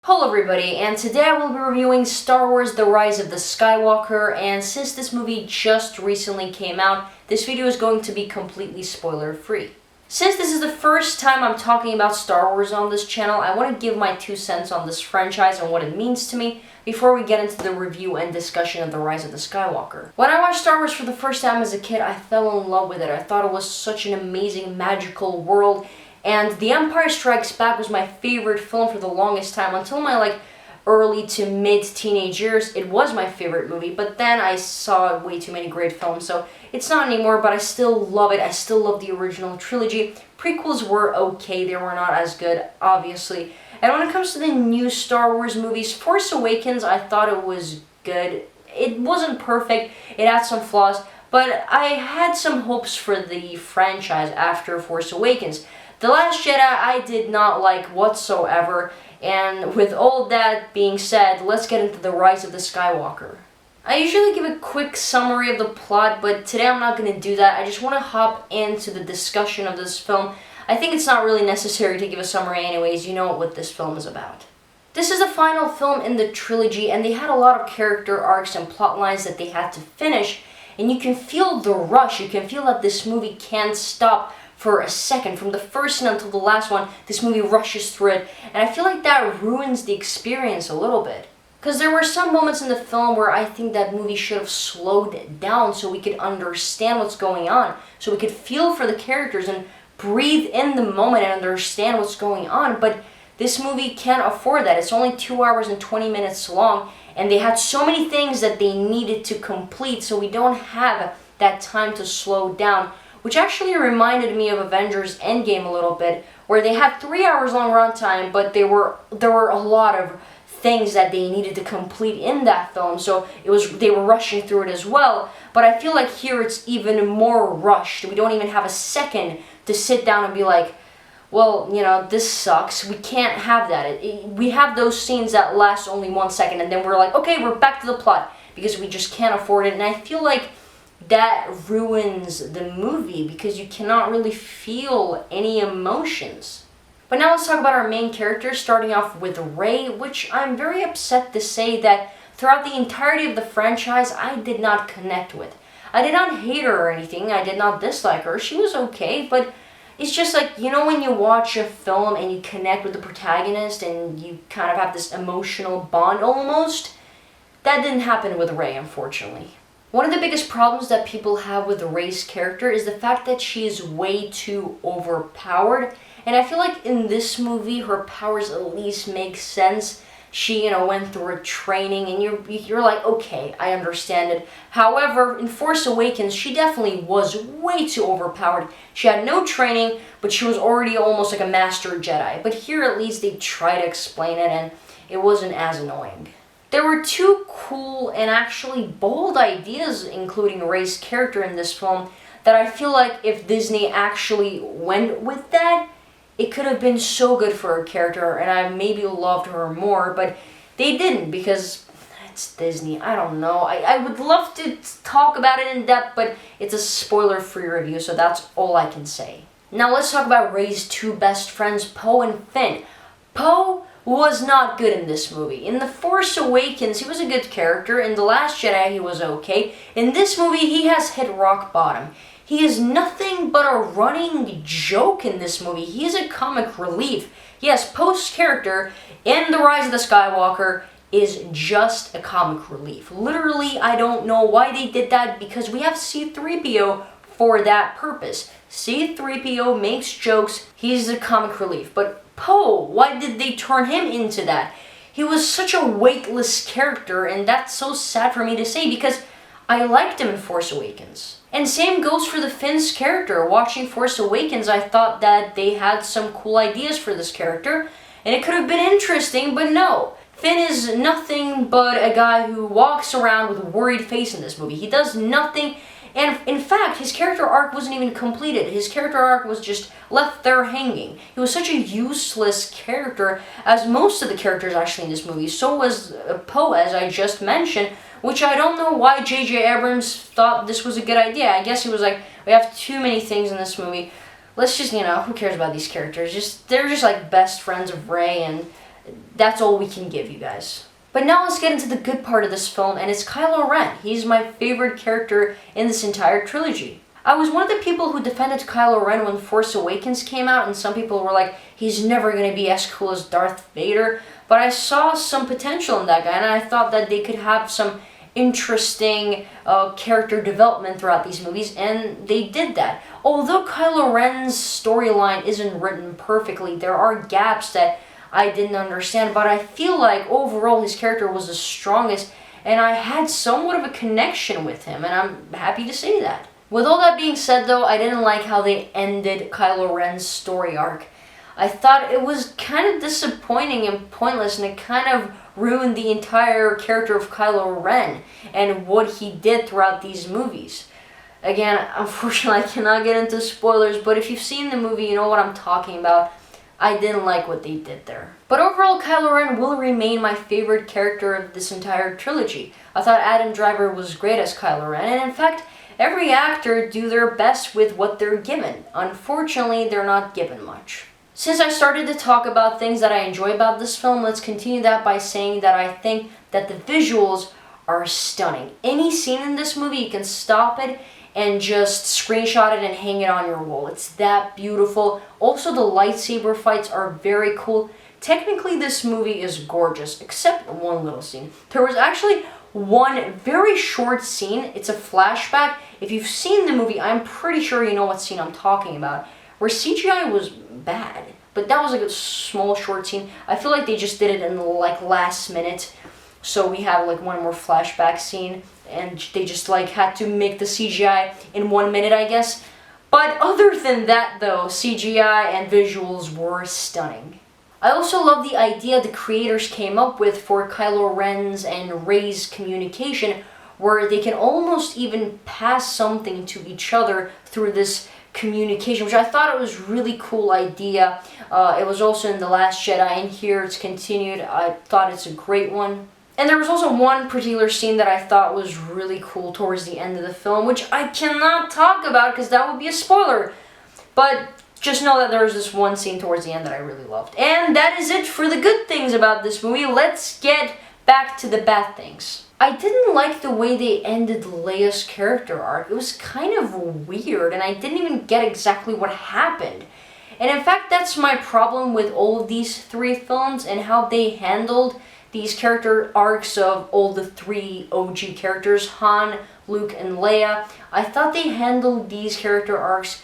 Hello everybody, and today I will be reviewing Star Wars The Rise of the Skywalker, and since this movie just recently came out, this video is going to be completely spoiler-free. Since this is the first time I'm talking about Star Wars on this channel, I want to give my 2 cents on this franchise and what it means to me before we get into the review and discussion of The Rise of the Skywalker. When I watched Star Wars for the first time as a kid, I fell in love with it. I thought it was such an amazing, magical world. And The Empire Strikes Back was my favorite film for the longest time. Until my early to mid-teenage years, it was my favorite movie. But then I saw way too many great films, so it's not anymore, but I still love it. I still love the original trilogy. Prequels were okay, they were not as good, obviously. And when it comes to the new Star Wars movies, Force Awakens, I thought it was good. It wasn't perfect, it had some flaws, but I had some hopes for the franchise after Force Awakens. The Last Jedi I did not like whatsoever, and with all that being said, let's get into The Rise of the Skywalker. I usually give a quick summary of the plot, but today I'm not going to do that. I just want to hop into the discussion of this film. I think it's not really necessary to give a summary anyways, you know what this film is about. This is the final film in the trilogy, and they had a lot of character arcs and plot lines that they had to finish, and you can feel the rush, you can feel that this movie can't stop for a second. From the first scene until the last one, this movie rushes through it, and I feel like that ruins the experience a little bit. Because there were some moments in the film where I think that movie should have slowed down so we could understand what's going on, so we could feel for the characters and breathe in the moment and understand what's going on, but this movie can't afford that. It's only 2 hours and 20 minutes long, and they had so many things that they needed to complete, so we don't have that time to slow down. Which actually reminded me of Avengers Endgame a little bit, where they had 3 hours long runtime, but there were a lot of things that they needed to complete in that film, so they were rushing through it as well. But I feel like here it's even more rushed. We don't even have a second to sit down and be like, well, you know, this sucks. We can't have that. We have those scenes that last only 1 second, and then we're like, okay, we're back to the plot, because we just can't afford it. And I feel like that ruins the movie because you cannot really feel any emotions. But now let's talk about our main character, starting off with Rey, which I'm very upset to say that throughout the entirety of the franchise, I did not connect with. I did not hate her or anything, I did not dislike her, she was okay, but it's just like, you know when you watch a film and you connect with the protagonist and you kind of have this emotional bond almost? That didn't happen with Rey, unfortunately. One of the biggest problems that people have with Rey's character is the fact that she is way too overpowered. And I feel like in this movie, her powers at least make sense. She, went through a training, and you're like, okay, I understand it. However, in Force Awakens, she definitely was way too overpowered. She had no training, but she was already almost like a master Jedi. But here, at least, they try to explain it, and it wasn't as annoying. There were 2 cool and actually bold ideas, including Rey's character in this film, that I feel like if Disney actually went with that, it could have been so good for her character, and I maybe loved her more, but they didn't because it's Disney. I don't know. I would love to talk about it in depth, but it's a spoiler-free review, so that's all I can say. Now let's talk about Rey's 2 best friends, Poe and Finn. Poe was not good in this movie. In The Force Awakens, he was a good character. In The Last Jedi, he was okay. In this movie, he has hit rock bottom. He is nothing but a running joke in this movie. He is a comic relief. Yes, Poe's character in The Rise of the Skywalker is just a comic relief. Literally, I don't know why they did that, because we have C-3PO for that purpose. C-3PO makes jokes, he's a comic relief. But Poe, why did they turn him into that? He was such a weightless character, and that's so sad for me to say because I liked him in Force Awakens. And same goes for the Finn's character. Watching Force Awakens, I thought that they had some cool ideas for this character, and it could have been interesting, but no. Finn is nothing but a guy who walks around with a worried face in this movie. He does nothing. And in fact, his character arc wasn't even completed. His character arc was just left there hanging. He was such a useless character, as most of the characters actually in this movie. So was Poe, as I just mentioned, which I don't know why J.J. Abrams thought this was a good idea. I guess he was like, we have too many things in this movie. Let's just, who cares about these characters? They're just like best friends of Rey, and that's all we can give you guys. But now let's get into the good part of this film, and it's Kylo Ren. He's my favorite character in this entire trilogy. I was one of the people who defended Kylo Ren when Force Awakens came out, and some people were like, he's never going to be as cool as Darth Vader. But I saw some potential in that guy, and I thought that they could have some interesting character development throughout these movies, and they did that. Although Kylo Ren's storyline isn't written perfectly, there are gaps that I didn't understand, but I feel like overall his character was the strongest, and I had somewhat of a connection with him, and I'm happy to say that. With all that being said though, I didn't like how they ended Kylo Ren's story arc. I thought it was kind of disappointing and pointless, and it kind of ruined the entire character of Kylo Ren and what he did throughout these movies. Again, unfortunately I cannot get into spoilers, but if you've seen the movie, you know what I'm talking about. I didn't like what they did there. But overall, Kylo Ren will remain my favorite character of this entire trilogy. I thought Adam Driver was great as Kylo Ren, and in fact, every actor do their best with what they're given. Unfortunately, they're not given much. Since I started to talk about things that I enjoy about this film, let's continue that by saying that I think that the visuals are stunning. Any scene in this movie, you can stop it and just screenshot it and hang it on your wall. It's that beautiful. Also, the lightsaber fights are very cool. Technically, this movie is gorgeous, except one little scene. There was actually one very short scene. It's a flashback. If you've seen the movie, I'm pretty sure you know what scene I'm talking about, where CGI was bad. But that was like a small short scene. I feel like they just did it in the last minute. So we have like one more flashback scene, and they just had to make the CGI in 1 minute, I guess. But other than that though, CGI and visuals were stunning. I also love the idea the creators came up with for Kylo Ren's and Rey's communication, where they can almost even pass something to each other through this communication, which I thought it was really cool idea. It was also in The Last Jedi, and here it's continued. I thought it's a great one. And there was also one particular scene that I thought was really cool towards the end of the film, which I cannot talk about because that would be a spoiler. But just know that there was this one scene towards the end that I really loved. And that is it for the good things about this movie. Let's get back to the bad things. I didn't like the way they ended Leia's character arc. It was kind of weird, and I didn't even get exactly what happened. And in fact, that's my problem with all of these three films and how they handled these character arcs of all the three OG characters, Han, Luke, and Leia. I thought they handled these character arcs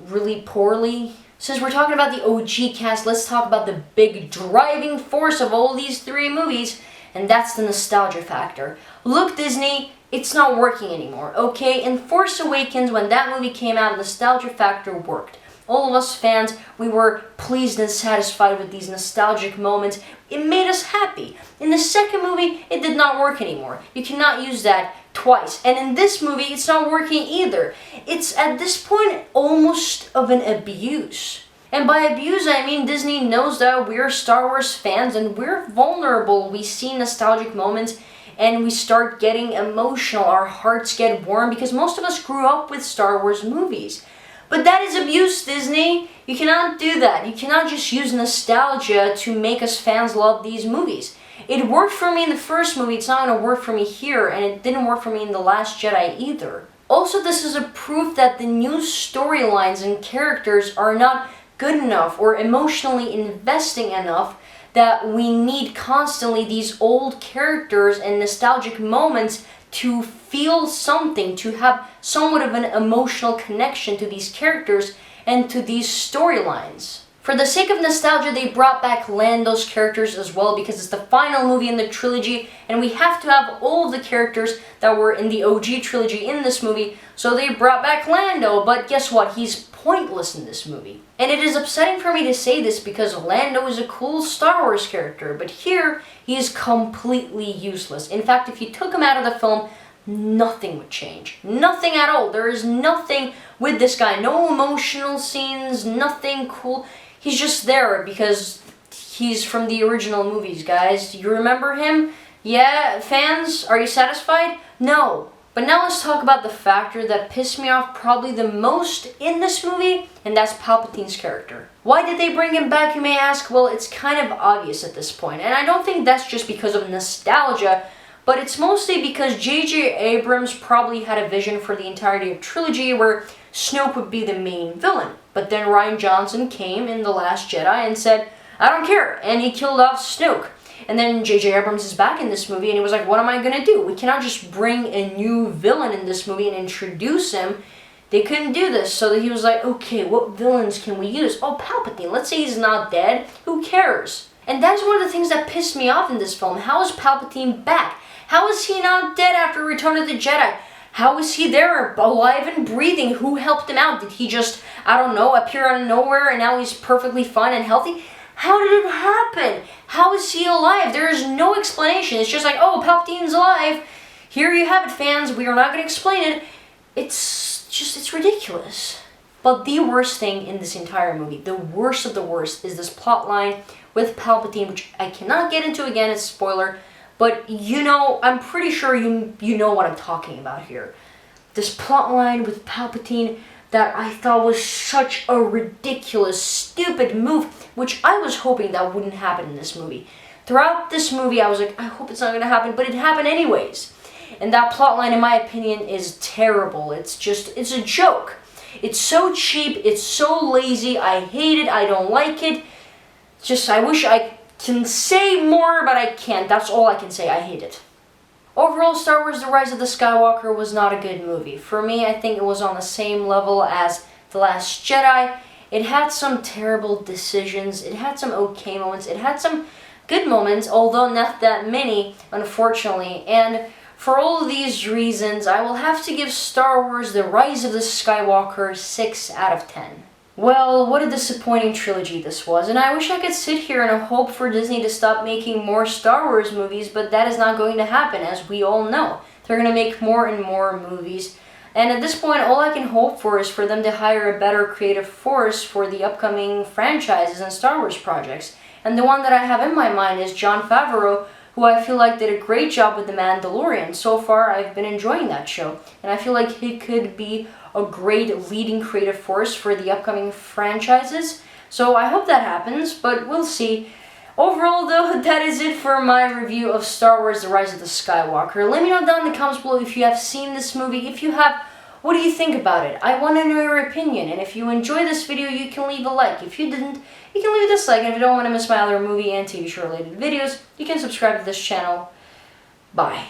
really poorly. Since we're talking about the OG cast, let's talk about the big driving force of all these three movies, and that's the nostalgia factor. Look, Disney, it's not working anymore, okay? In Force Awakens, when that movie came out, nostalgia factor worked. All of us fans, we were pleased and satisfied with these nostalgic moments. It made us happy. In the second movie, it did not work anymore. You cannot use that twice. And in this movie, it's not working either. It's at this point almost of an abuse. And by abuse, I mean Disney knows that we're Star Wars fans and we're vulnerable. We see nostalgic moments and we start getting emotional. Our hearts get warm because most of us grew up with Star Wars movies. But that is abuse, Disney. You cannot do that. You cannot just use nostalgia to make us fans love these movies. It worked for me in the first movie, it's not going to work for me here, and it didn't work for me in The Last Jedi either. Also, this is a proof that the new storylines and characters are not good enough or emotionally investing enough, that we need constantly these old characters and nostalgic moments to feel something, to have somewhat of an emotional connection to these characters and to these storylines. For the sake of nostalgia, they brought back Lando's characters as well because it's the final movie in the trilogy and we have to have all of the characters that were in the OG trilogy in this movie, so they brought back Lando, but guess what? He's pointless in this movie. And it is upsetting for me to say this because Lando is a cool Star Wars character, but here he is completely useless. In fact, if you took him out of the film, nothing would change. Nothing at all. There is nothing with this guy. No emotional scenes, nothing cool. He's just there because he's from the original movies, guys. Do you remember him? Yeah, fans, are you satisfied? No. But now let's talk about the factor that pissed me off probably the most in this movie, and that's Palpatine's character. Why did they bring him back, you may ask? Well, it's kind of obvious at this point, and I don't think that's just because of nostalgia, but it's mostly because J.J. Abrams probably had a vision for the entirety of trilogy where Snoke would be the main villain. But then Rian Johnson came in The Last Jedi and said, I don't care, and he killed off Snoke. And then J.J. Abrams is back in this movie, and he was like, what am I going to do? We cannot just bring a new villain in this movie and introduce him. They couldn't do this, so he was like, okay, what villains can we use? Oh, Palpatine. Let's say he's not dead. Who cares? And that's one of the things that pissed me off in this film. How is Palpatine back? How is he not dead after Return of the Jedi? How is he there, alive and breathing? Who helped him out? Did he just, I don't know, appear out of nowhere and now he's perfectly fine and healthy? How did it happen? How is he alive? There is no explanation. It's just like, oh, Palpatine's alive. Here you have it, fans. We are not going to explain it. It's ridiculous. But the worst thing in this entire movie, the worst of the worst, is this plot line with Palpatine, which I cannot get into again, it's a spoiler. But you know, I'm pretty sure you know what I'm talking about here. This plot line with Palpatine that I thought was such a ridiculous, stupid move, which I was hoping that wouldn't happen in this movie. Throughout this movie, I was like, I hope it's not going to happen, but it happened anyways. And that plot line, in my opinion, is terrible. It's a joke. It's so cheap, it's so lazy, I hate it, I don't like it. Just, I wish I can say more, but I can't. That's all I can say, I hate it. Overall, Star Wars The Rise of the Skywalker was not a good movie. For me, I think it was on the same level as The Last Jedi. It had some terrible decisions, it had some okay moments, it had some good moments, although not that many, unfortunately. And for all of these reasons, I will have to give Star Wars The Rise of the Skywalker 6 out of 10. Well, what a disappointing trilogy this was, and I wish I could sit here and hope for Disney to stop making more Star Wars movies, but that is not going to happen, as we all know. They're going to make more and more movies, and at this point, all I can hope for is for them to hire a better creative force for the upcoming franchises and Star Wars projects. And the one that I have in my mind is Jon Favreau, who I feel like did a great job with The Mandalorian. So far, I've been enjoying that show, and I feel like he could be a great leading creative force for the upcoming franchises. So I hope that happens, but we'll see. Overall, though, that is it for my review of Star Wars The Rise of the Skywalker. Let me know down in the comments below if you have seen this movie. If you have, what do you think about it? I want to know your opinion, and if you enjoyed this video, you can leave a like. If you didn't, you can leave a dislike, and if you don't want to miss my other movie and TV show related videos, you can subscribe to this channel. Bye.